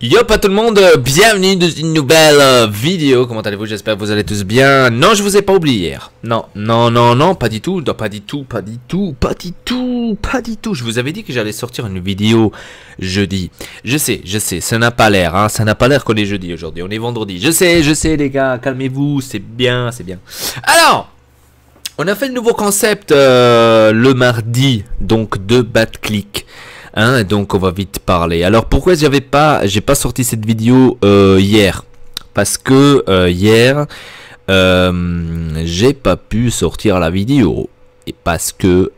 Yo pas tout le monde, bienvenue dans une nouvelle vidéo. Comment allez-vous? J'espère que vous allez tous bien. Non, je vous ai pas oublié hier. Non, pas du tout. Non, pas du tout. Je vous avais dit que j'allais sortir une vidéo jeudi. Je sais, ça n'a pas l'air, hein. Ça n'a pas l'air qu'on est jeudi aujourd'hui. On est vendredi. Je sais les gars, calmez-vous, c'est bien. Alors, on a fait le nouveau concept le mardi, donc de BatClick. Hein, donc on va vite parler. Alors pourquoi j'ai pas sorti cette vidéo hier? Parce que hier j'ai pas pu sortir la vidéo et parce que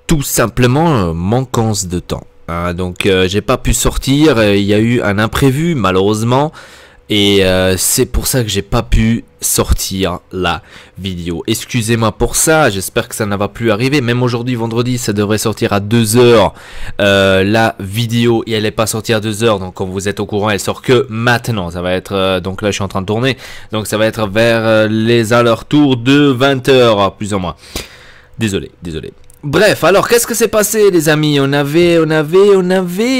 tout simplement manquance de temps. Hein, donc j'ai pas pu sortir. Il y a eu un imprévu malheureusement. Et c'est pour ça que j'ai pas pu sortir la vidéo. Excusez-moi pour ça, j'espère que ça ne va plus arriver. Même aujourd'hui, vendredi, ça devrait sortir à 2 h la vidéo, et elle n'est pas sortie à 2 h. Donc comme vous êtes au courant, elle sort que maintenant. Ça va être, donc là je suis en train de tourner. Donc ça va être vers les allers-retours de 20 h, plus ou moins. Désolé. Bref, alors qu'est-ce que s'est passé les amis? On avait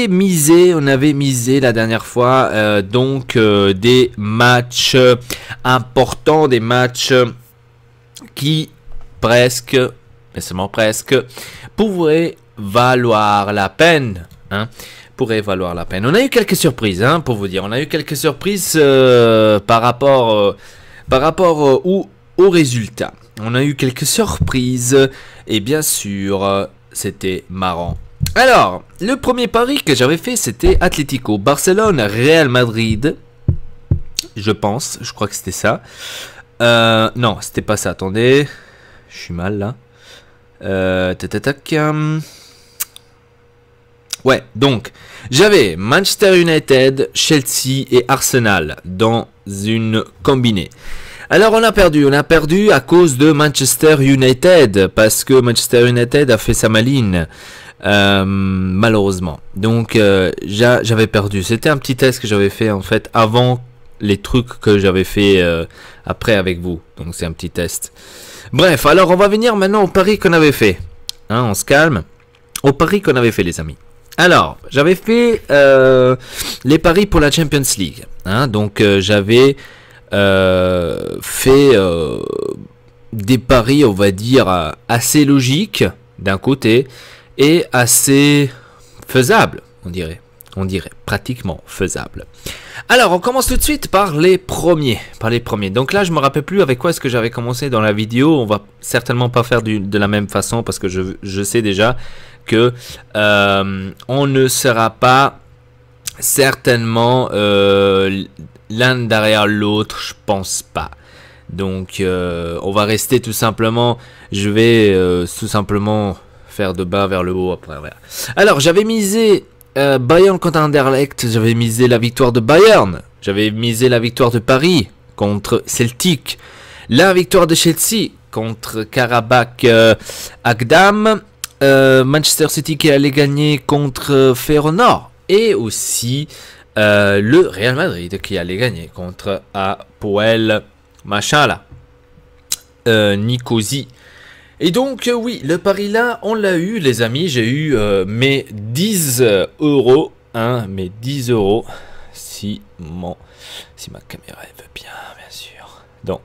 misé la dernière fois des matchs importants, des matchs qui presque, mais seulement presque, pourraient valoir la peine, hein, On a eu quelques surprises, hein, pour vous dire. On a eu quelques surprises par rapport au résultat. On a eu quelques surprises et bien sûr, c'était marrant. Alors, le premier pari que j'avais fait, c'était Atlético, Barcelone, Real Madrid. Je crois que c'était ça. Non, c'était pas ça. Attendez, je suis mal là. Ouais, donc, j'avais Manchester United, Chelsea et Arsenal dans une combinée. Alors on a perdu à cause de Manchester United, parce que Manchester United a fait sa maline, malheureusement. Donc j'avais perdu. C'était un petit test que j'avais fait en fait avant les trucs que j'avais fait après avec vous. Donc c'est un petit test. Bref, alors on va venir maintenant au pari qu'on avait fait. Hein, on se calme. Au pari qu'on avait fait les amis. Alors, j'avais fait les paris pour la Champions League. Hein, donc j'avais fait des paris, on va dire, assez logiques d'un côté et assez faisables, on dirait pratiquement faisables. Alors on commence tout de suite par les premiers. Donc là je me rappelle plus avec quoi est-ce que j'avais commencé dans la vidéo. On va certainement pas faire de la même façon parce que je sais déjà que on ne sera pas certainement l'un derrière l'autre, je pense pas. Donc on va rester tout simplement, je vais tout simplement faire de bas vers le haut après. Voilà. Alors j'avais misé Bayern contre Anderlecht, j'avais misé la victoire de Bayern, j'avais misé la victoire de Paris contre Celtic, la victoire de Chelsea contre Karabakh Agdam, Manchester City qui allait gagner contre Feyenoord, et aussi le Real Madrid qui allait gagner contre Apoel machin là, Nicosie. Et donc oui, le pari là, on l'a eu les amis. J'ai eu mes 10 €, hein, mes 10 € si ma caméra elle veut bien sûr. Donc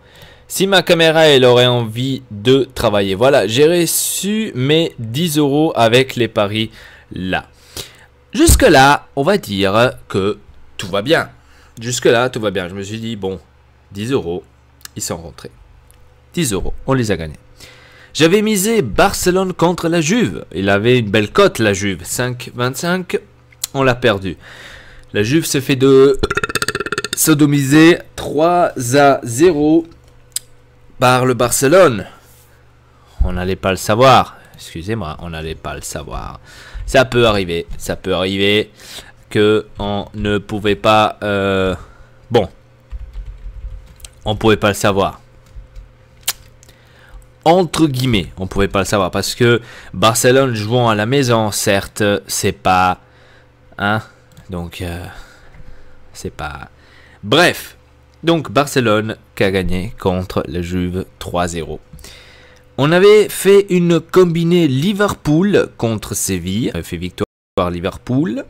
si ma caméra elle aurait envie de travailler. Voilà, j'ai reçu mes 10 € avec les paris là. Jusque là, on va dire que tout va bien. Jusque là, tout va bien. Je me suis dit bon, 10 €, ils sont rentrés. 10 €, on les a gagnés. J'avais misé Barcelone contre la Juve. Il avait une belle cote, la Juve. 5,25. On l'a perdu. La Juve se fait de sodomiser 3-0 par le Barcelone. On n'allait pas le savoir. Excusez-moi, on n'allait pas le savoir. Ça peut arriver que on ne pouvait pas... bon. On pouvait pas le savoir. Entre guillemets, on pouvait pas le savoir parce que Barcelone jouant à la maison, certes, c'est pas, hein, donc c'est pas. Bref, donc Barcelone qui a gagné contre la Juve 3-0. On avait fait une combinée Liverpool contre Séville, on avait fait victoire Liverpool.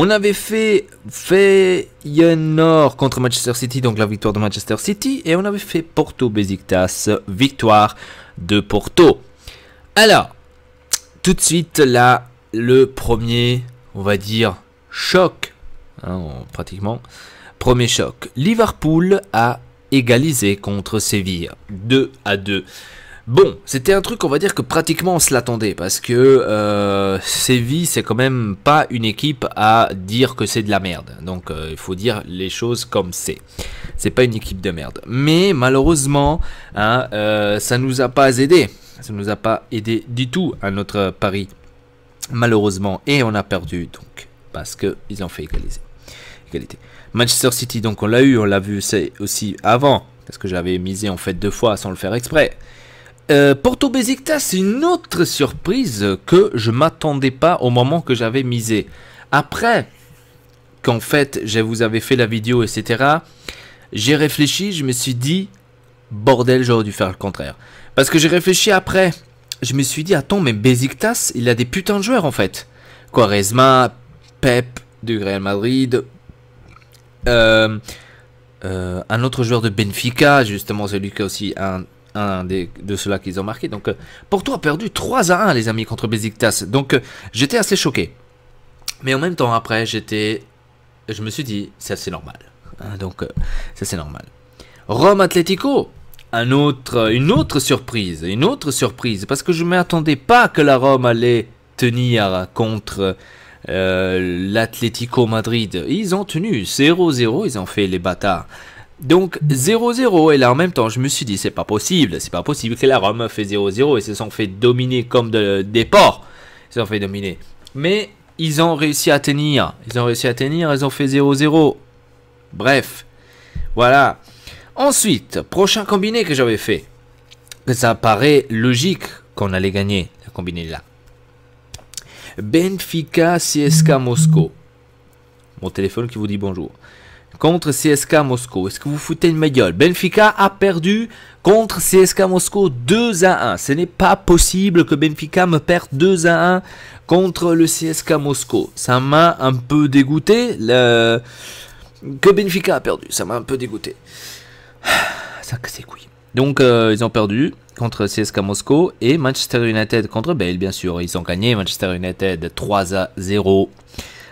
On avait fait Feyenoord contre Manchester City, donc la victoire de Manchester City. Et on avait fait Porto Besiktas, victoire de Porto. Alors, tout de suite là, le premier, on va dire, choc. Pratiquement, premier choc. Liverpool a égalisé contre Séville, 2-2. Bon, c'était un truc, on va dire que pratiquement on se l'attendait, parce que Séville, c'est quand même pas une équipe à dire que c'est de la merde. Donc il faut dire les choses comme c'est. C'est pas une équipe de merde. Mais malheureusement, ça nous a pas aidé. Ça nous a pas aidé du tout à notre pari. Malheureusement. Et on a perdu, donc, parce qu'ils ont fait égalité. Manchester City, donc on l'a vu aussi avant, parce que j'avais misé en fait 2 fois sans le faire exprès. Porto Besiktas, c'est une autre surprise que je m'attendais pas au moment que j'avais misé. Après qu'en fait je vous avais fait la vidéo, etc., j'ai réfléchi, je me suis dit, bordel, j'aurais dû faire le contraire. Parce que j'ai réfléchi après, je me suis dit, attends, mais Besiktas, il a des putains de joueurs en fait. Quaresma, Pep du Real Madrid, un autre joueur de Benfica, justement celui qui a aussi un de ceux-là qu'ils ont marqué. Donc Porto a perdu 3-1 les amis contre Besiktas. Donc j'étais assez choqué. Mais en même temps après je me suis dit ça c'est normal. Donc ça c'est normal. Rome Atlético, une autre surprise. Parce que je ne m'attendais pas que la Rome allait tenir contre l'Atlético Madrid. Ils ont tenu 0-0, ils ont fait les bâtards. Donc 0-0, et là en même temps je me suis dit c'est pas possible que la Rome fait 0-0, et se sont fait dominer comme des porcs. Ils se sont fait dominer. Mais ils ont réussi à tenir, ils ont fait 0-0. Bref, voilà. Ensuite, prochain combiné que j'avais fait, que ça paraît logique qu'on allait gagner, la combiné là. Benfica CSKA Moscou. Mon téléphone qui vous dit bonjour. Contre CSKA Moscou. Est-ce que vous foutez de ma gueule? Benfica a perdu contre CSKA Moscou 2-1. Ce n'est pas possible que Benfica me perde 2-1 contre le CSKA Moscou. Ça m'a un peu dégoûté. Que Benfica a perdu. Ça m'a un peu dégoûté. Ça casse les couilles. Donc ils ont perdu contre CSKA Moscou. Et Manchester United contre Bale, bien sûr. Ils ont gagné Manchester United 3-0.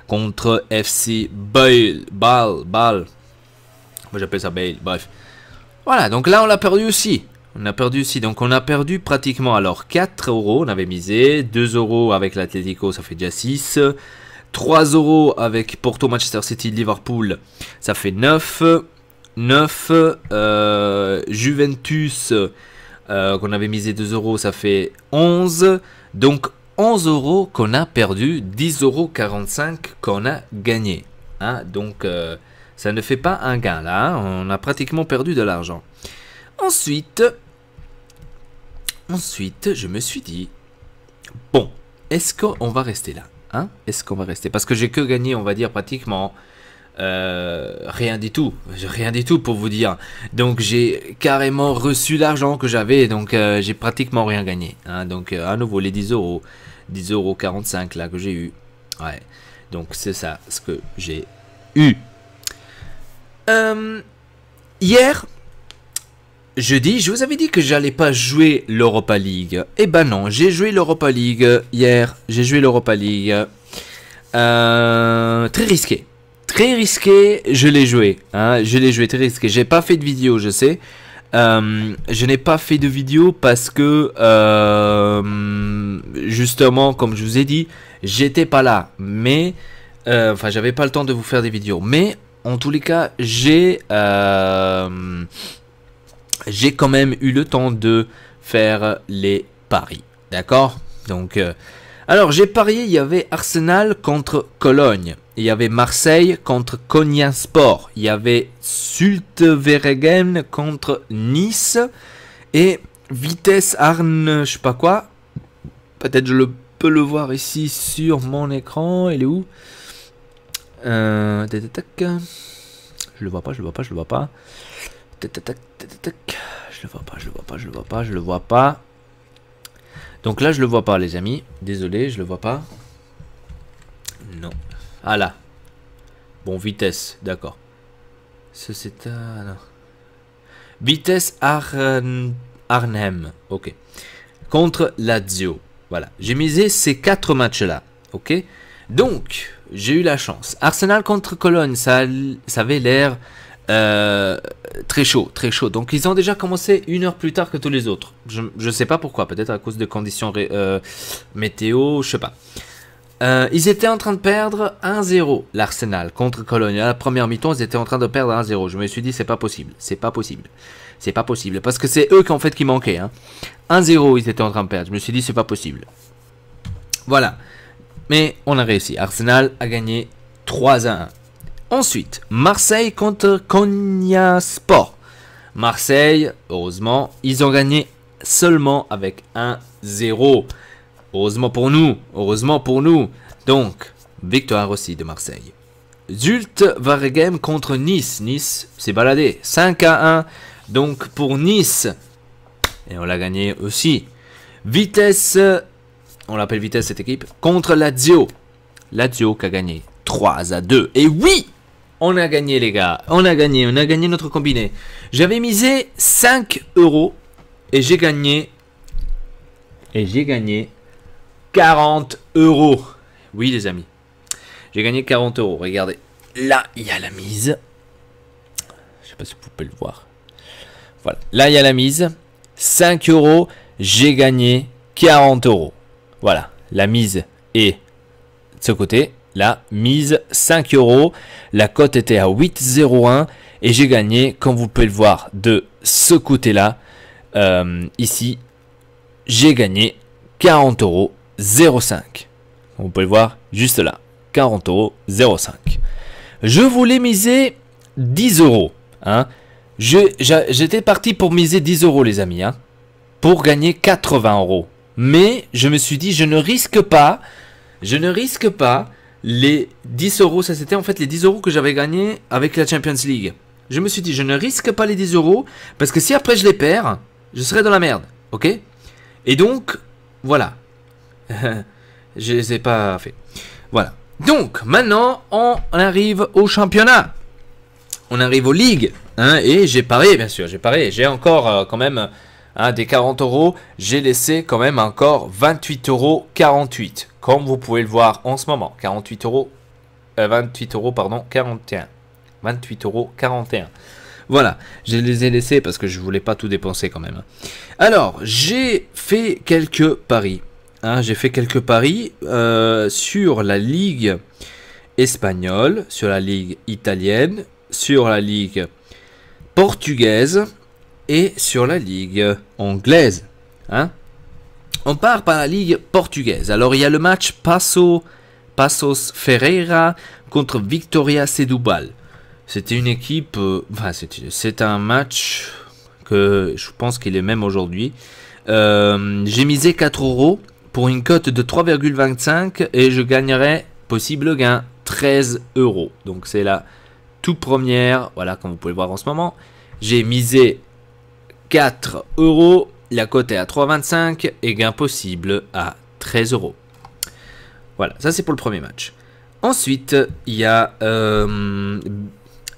Contre FC Bale. Moi j'appelle ça Bale. Bref. Voilà, donc là on l'a perdu aussi. Donc on a perdu pratiquement alors 4 euros. On avait misé. 2 euros avec l'Atlético, ça fait déjà 6. 3 euros avec Porto, Manchester City, Liverpool, ça fait 9. Juventus, qu'on avait misé 2 euros, ça fait 11. Donc 11 euros qu'on a perdu, 10,45 euros qu'on a gagné. Donc ça ne fait pas un gain là, on a pratiquement perdu de l'argent. Ensuite, je me suis dit, bon, est-ce qu'on va rester là, Est-ce qu'on va rester? Parce que j'ai que gagné, on va dire, pratiquement rien du tout pour vous dire. Donc j'ai carrément reçu l'argent que j'avais, donc j'ai pratiquement rien gagné. Donc à nouveau les 10 euros, 10,45 euros là que j'ai eu. Ouais, donc c'est ça ce que j'ai eu. Hier, jeudi, je vous avais dit que j'allais pas jouer l'Europa League. Eh ben non, j'ai joué l'Europa League hier. J'ai joué l'Europa League. Très risqué. Très risqué, je l'ai joué. Je l'ai joué très risqué. J'ai pas fait de vidéo, je sais. Je n'ai pas fait de vidéo parce que justement, comme je vous ai dit, j'étais pas là. Mais enfin, j'avais pas le temps de vous faire des vidéos. Mais en tous les cas, j'ai quand même eu le temps de faire les paris. D'accord? Donc, alors j'ai parié, il y avait Arsenal contre Cologne. Il y avait Marseille contre Konyaspor. Il y avait Sultveregen contre Nice. Et Vitesse Arn, je sais pas quoi. Peut-être je peux le voir ici sur mon écran. Il est où? Je le vois pas. Je le vois pas. Donc là, je le vois pas, les amis. Désolé, je le vois pas. Non. Ah là, Bon, Vitesse, d'accord. C'est un... Vitesse Arnhem, ok. Contre Lazio, voilà. J'ai misé ces 4 matchs-là, ok. Donc, j'ai eu la chance. Arsenal contre Cologne, ça avait l'air très chaud, très chaud. Donc, ils ont déjà commencé 1 heure plus tard que tous les autres. Je ne sais pas pourquoi, peut-être à cause de conditions météo, je sais pas. Ils étaient en train de perdre 1-0, l'Arsenal contre Cologne. À la première mi-temps, ils étaient en train de perdre 1-0. Je me suis dit, c'est pas possible, c'est pas possible. C'est pas possible, parce que c'est eux qui en fait qui manquaient. Hein. 1-0, ils étaient en train de perdre. Je me suis dit, c'est pas possible. Voilà. Mais on a réussi. Arsenal a gagné 3-1. Ensuite, Marseille contre Konyaspor. Marseille, heureusement, ils ont gagné seulement avec 1-0. Heureusement pour nous, heureusement pour nous. Donc, victoire aussi de Marseille. Zulte Waregem contre Nice. Nice s'est baladé 5-1. Donc pour Nice, et on l'a gagné aussi. Vitesse, on l'appelle Vitesse cette équipe, contre Lazio. Lazio qui a gagné 3-2. Et oui, on a gagné les gars, on a gagné notre combiné. J'avais misé 5 € et j'ai gagné 40 €. Oui les amis, j'ai gagné 40 €. Regardez, là il y a la mise. Je sais pas si vous pouvez le voir. Voilà, là il y a la mise, 5 €, j'ai gagné 40 €. Voilà, la mise est de ce côté, la mise 5 €, la cote était à 8,01 et j'ai gagné, comme vous pouvez le voir, de ce côté-là, ici, j'ai gagné 40 € 0,5. Vous pouvez le voir juste là, 40 € 0,5. Je voulais miser 10 €, hein. J'étais parti pour miser 10 € les amis, hein, pour gagner 80 €. Mais je me suis dit, je ne risque pas les 10 €. Ça c'était en fait les 10 € que j'avais gagnés avec la Champions League. Je me suis dit, je ne risque pas les 10 € parce que si après je les perds, je serai dans la merde, ok. Et donc, voilà. Je les ai pas fait. Voilà. Donc, maintenant, on arrive au championnat. On arrive aux ligues. Hein, et j'ai parié, bien sûr, j'ai parié. J'ai encore quand même des 40 €. J'ai laissé quand même encore 28,48 €. Comme vous pouvez le voir en ce moment. 28 €. 28 €, pardon, 41. 28,41 €. Voilà, je les ai laissés parce que je voulais pas tout dépenser quand même. Alors, j'ai fait quelques paris. Hein, j'ai fait quelques paris sur la Ligue espagnole, sur la Ligue italienne, sur la Ligue portugaise et sur la Ligue anglaise. Hein. On part par la Ligue portugaise. Alors, il y a le match Passos Ferreira contre Victoria Setúbal. C'était une équipe... c'est un match que je pense qu'il est même aujourd'hui. J'ai misé 4 € pour une cote de 3,25 et je gagnerai possible gain 13 €. Donc c'est la toute première, voilà, comme vous pouvez le voir en ce moment. J'ai misé 4 €, la cote est à 3,25 et gain possible à 13 €. Voilà, ça c'est pour le premier match. Ensuite, il y a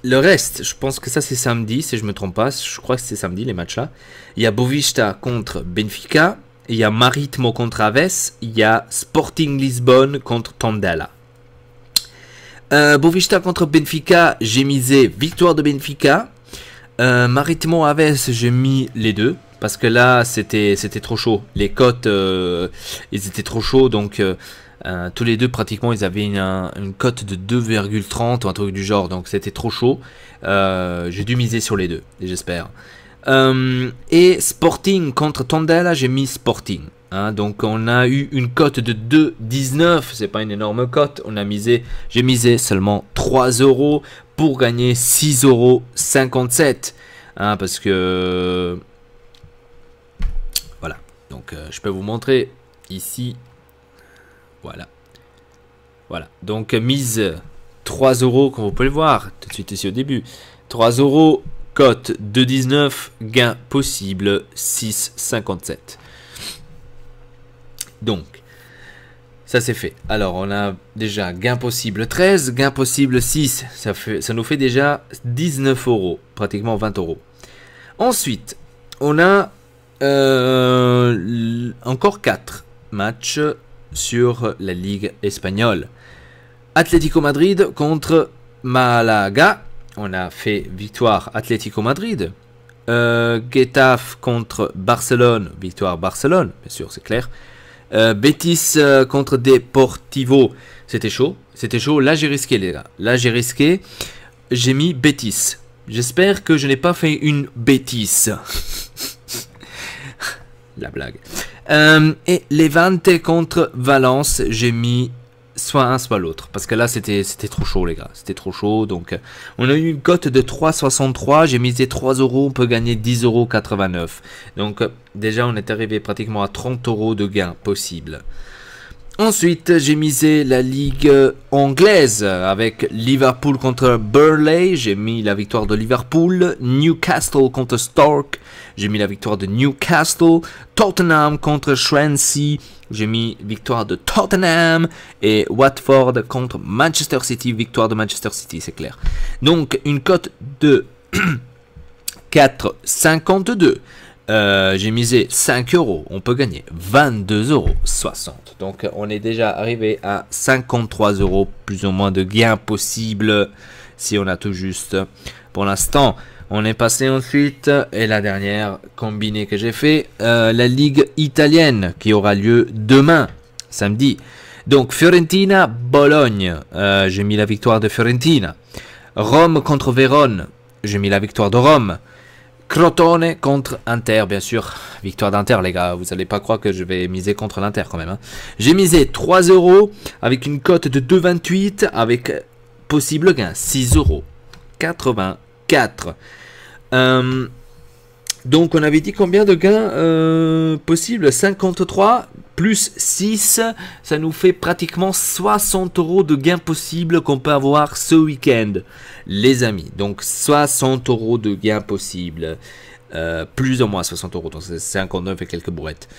le reste, je pense que ça c'est samedi, si je ne me trompe pas, je crois que c'est samedi les matchs là. Il y a Boavista contre Benfica, il y a Marítimo contre Aves, il y a Sporting Lisbonne contre Tondela. Boavista contre Benfica, j'ai misé victoire de Benfica. Marítimo Aves, j'ai mis les deux. Parce que là, c'était trop chaud. Les cotes, ils étaient trop chauds. Donc, tous les deux, pratiquement, ils avaient une cote de 2,30 ou un truc du genre. Donc, c'était trop chaud. J'ai dû miser sur les deux, j'espère. Et Sporting contre Tondela, j'ai mis Sporting. Hein, donc on a eu une cote de 2,19, c'est pas une énorme cote. J'ai misé seulement 3 € pour gagner 6,57 €. Hein, parce que voilà. Donc je peux vous montrer ici. Voilà. Voilà. Donc mise 3 € comme vous pouvez le voir tout de suite ici au début. 3 €, cote 2,19, gain possible 6,57. Donc, Ça c'est fait. Alors on a déjà gain possible 13, gain possible 6. Ça nous fait déjà 19 euros, pratiquement 20 euros. Ensuite, on a encore 4 matchs sur la Ligue espagnole. Atlético Madrid contre Malaga. On a fait victoire Atlético Madrid. Getafe contre Barcelone. Victoire Barcelone, bien sûr, c'est clair. Betis contre Deportivo. C'était chaud. C'était chaud. Là, j'ai risqué, les gars. Là, j'ai risqué. J'ai mis Betis. J'espère que je n'ai pas fait une bêtise. La blague. Et Levante contre Valence. J'ai mis soit un, soit l'autre. Parce que là, c'était trop chaud, les gars. C'était trop chaud. Donc, on a eu une cote de 3,63. J'ai misé 3 euros. On peut gagner 10,89 €. Donc, déjà, on est arrivé pratiquement à 30 euros de gain possible. Ensuite, j'ai misé la Ligue anglaise avec Liverpool contre Burnley. J'ai mis la victoire de Liverpool. Newcastle contre Stoke. J'ai mis la victoire de Newcastle. Tottenham contre Swansea. J'ai mis victoire de Tottenham. Et Watford contre Manchester City. Victoire de Manchester City, c'est clair. Donc, une cote de 4,52. J'ai misé 5 euros. On peut gagner 22,60 €. Donc, on est déjà arrivé à 53 € plus ou moins de gain possible si on a tout juste. Pour l'instant, on est passé ensuite, et la dernière combinée que j'ai fait, la Ligue italienne qui aura lieu demain, samedi. Donc, Fiorentina, Bologne. J'ai mis la victoire de Fiorentina. Rome contre Vérone. J'ai mis la victoire de Rome. Crotone contre Inter, bien sûr. Victoire d'Inter, les gars. Vous n'allez pas croire que je vais miser contre l'Inter quand même. Hein. J'ai misé 3 € avec une cote de 2,28 avec possible gain 6,84 €. Donc, on avait dit combien de gains possibles? 53 plus 6, ça nous fait pratiquement 60 € de gains possibles qu'on peut avoir ce week-end, les amis. Donc, 60 € de gains possibles. Plus ou moins 60 €, donc c'est 59 et quelques bourrettes.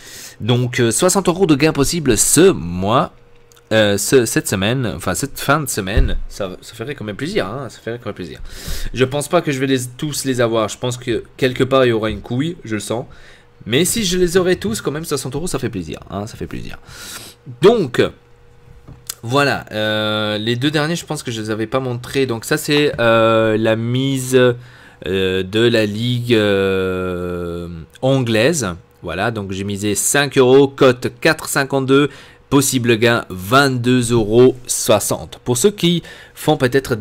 Donc, 60 € de gains possibles ce mois. Cette semaine, enfin cette fin de semaine, ça ferait quand même plaisir, hein, ça ferait quand même plaisir. Je pense pas que je vais tous les avoir, je pense que quelque part il y aura une couille, je le sens. Mais si je les aurai tous, quand même 60 €, ça fait plaisir, hein, ça fait plaisir. Donc, voilà, les deux derniers, je pense que je les avais pas montrés. Donc ça c'est la mise de la Ligue anglaise. Voilà, donc j'ai misé 5 €, cote 4,52 €. Possible gain 22,60 €. Pour ceux qui font peut-être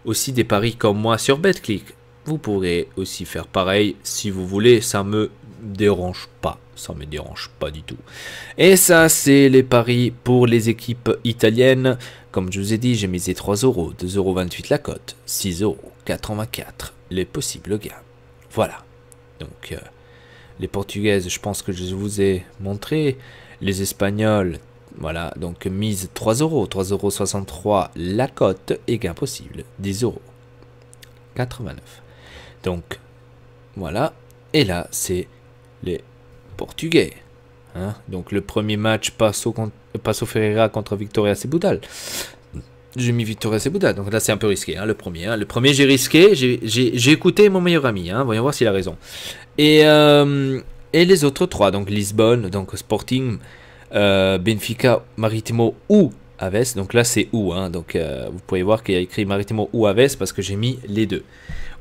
aussi des paris comme moi sur BetClick, vous pourrez aussi faire pareil si vous voulez. Ça me dérange pas. Ça me dérange pas du tout. Et ça, c'est les paris pour les équipes italiennes. Comme je vous ai dit, j'ai misé 3 €, 2,28 € la cote, 6,84 € les possibles gains. Voilà. Donc, les portugaises, je pense que je vous ai montré. Les espagnols. Voilà, donc mise 3 €, 3,63 € la cote et gain possible 10,89 €. Donc voilà, et là c'est les Portugais. Hein? Donc le premier match Passo Ferreira contre Victoria Sebudal. J'ai mis Victoria Sebudal, donc là c'est un peu risqué, hein, le premier. Hein. Le premier j'ai risqué, j'ai écouté mon meilleur ami, hein, voyons voir s'il a raison. Et les autres trois, donc Lisbonne, donc Sporting. Benfica, Maritimo ou Aves. Donc là c'est ou, hein, donc vous pouvez voir qu'il y a écrit Maritimo ou Aves parce que j'ai mis les deux.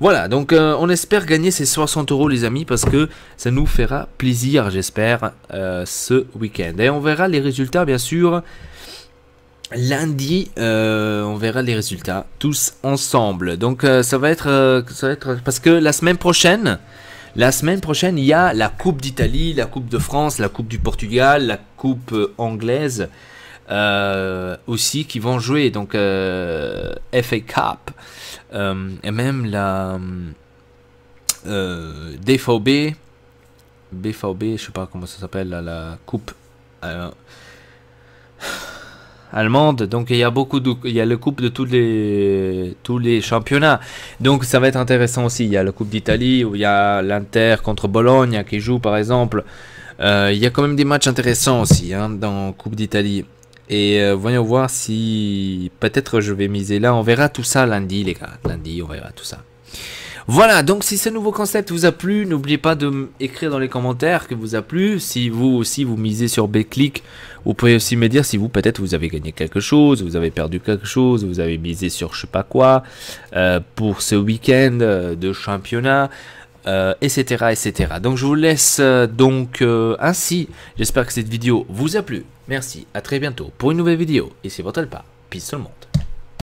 Voilà, donc on espère gagner ces 60 € les amis, parce que ça nous fera plaisir, j'espère, ce week-end. Et on verra les résultats bien sûr lundi. On verra les résultats tous ensemble. Donc ça va être parce que la semaine prochaine, il y a la Coupe d'Italie, la Coupe de France, la Coupe du Portugal, la Coupe anglaise aussi qui vont jouer. Donc FA Cup et même la DVB, je sais pas comment ça s'appelle, la Coupe allemande. Donc il y a le coupe de tous les championnats, donc ça va être intéressant aussi. Il y a la Coupe d'Italie où il y a l'Inter contre Bologne qui joue par exemple. Il y a quand même des matchs intéressants aussi, hein, dans Coupe d'Italie. Et voyons voir si peut-être je vais miser là. On verra tout ça lundi, les gars. Lundi, on verra tout ça. Voilà, donc si ce nouveau concept vous a plu, n'oubliez pas de m'écrire dans les commentaires que vous a plu. Si vous aussi vous misez sur Betclic, vous pouvez aussi me dire si vous peut-être vous avez gagné quelque chose, vous avez perdu quelque chose, vous avez misé sur je sais pas quoi pour ce week-end de championnat, etc., etc. Donc je vous laisse ainsi. J'espère que cette vidéo vous a plu. Merci, à très bientôt pour une nouvelle vidéo. Et c'est votre Alpa. Peace tout le monde.